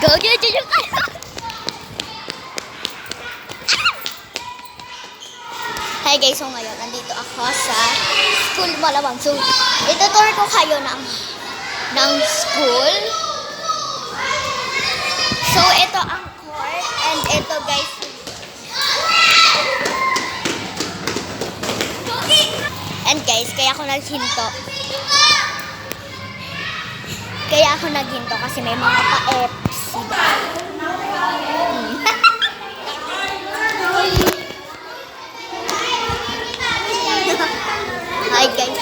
Go, go, kayo! Hi guys, so ngayon, nandito ako sa school Malabang. So, itutur ko kayo ng school. So, ito ang court. And ito guys, kaya ako naghinto. Kasi may mga pa-eps. Hi guys.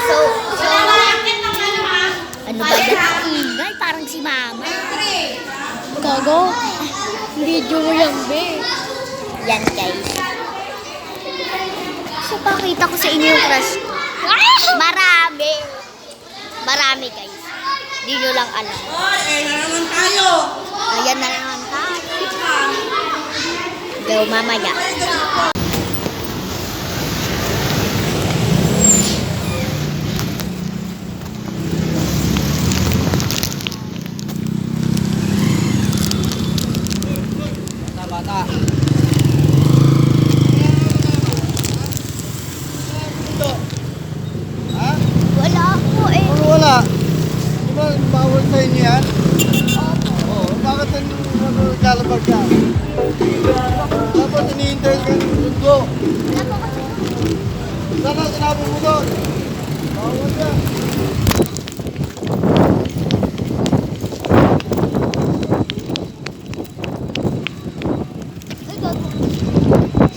So, ano ba yan? Ingay, parang si mama. Gago. Video mo yan, be. Yan guys. So, pakita ko sa inyo yung crush. Marami guys. Hindi nyo lang alam. Ayan na naman tayo. Go mamaya. Bata. Ha? Wala ako eh. Ano wala? Di ba bawal sa inyo yan? Opo. Oo. Bakit naglalabag ka? Dapat ini-interview ka ng mundo. Sana sinabi mo doon. Bawal yan.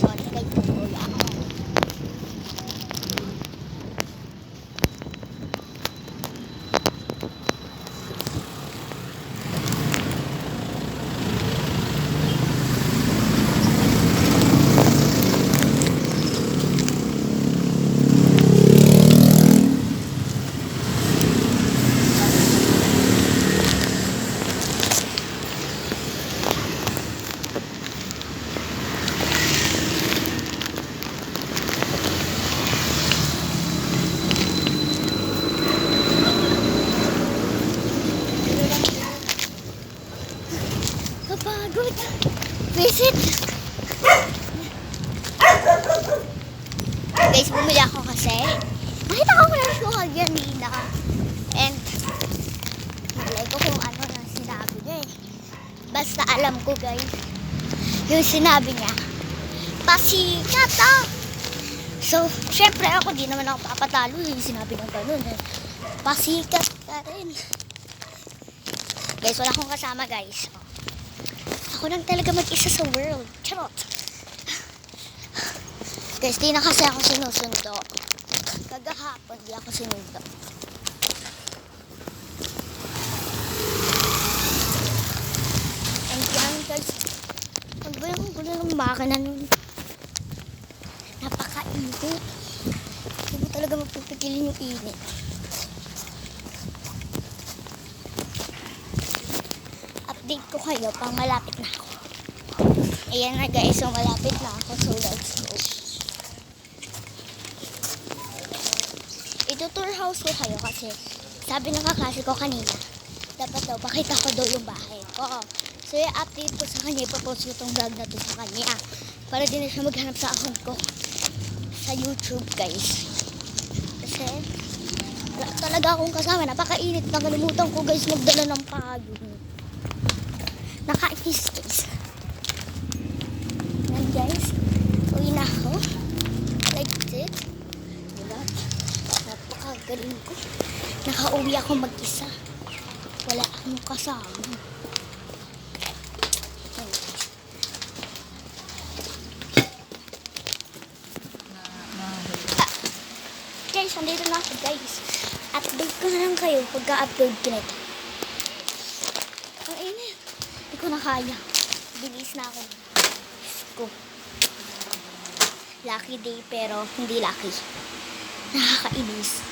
Sorry guys, kuya. Kapagod. Visit. Guys, bumili ako kasi. Nakita ko na siya kanina. And, malay ko kung ano na sinabi niya eh. Basta alam ko guys, yung sinabi niya, pasikat ah! So, syempre ako, di naman ako papatalo yung sinabi ng ganun eh. Pasikat ka rin. Guys, wala akong kasama guys. Ako lang talaga mag-isa sa world. Charot. Guys, di na kasi ako sinusundo. Kagahapon, di ako sinundo. And yan guys. Ano ba yung gulo ng makina nun? Napaka-init. Hindi mo talaga mapipigilin yung init. Update ko kayo pang malapit na ako. Ayan na guys, so malapit na ako. So let's go. Itutour house ko kayo kasi sabi ng kaklase ko kanina, dapat daw pakita ko daw yung bahay ko. So i-update ko sa kanya, ipopost ko itong vlog na to sa kanya para din na siya maghanap sa account ko sa YouTube guys. Kasi wala talaga akong kasama, napakainit, nakalimutan ko guys magdala ng payong. Nakainis guys. Yan guys, uwi na ako. Like this. Diba? Napakagaling ko. Nakauwi ako mag-isa. Wala akong kasama. Yan guys. Guys, andito na ako guys. Update ko na lang kayo pagka-upload ko nito. Ang init. Hindi ko na kaya. Bilis na ako. Ko. Lucky day pero hindi lucky. Nakakainis.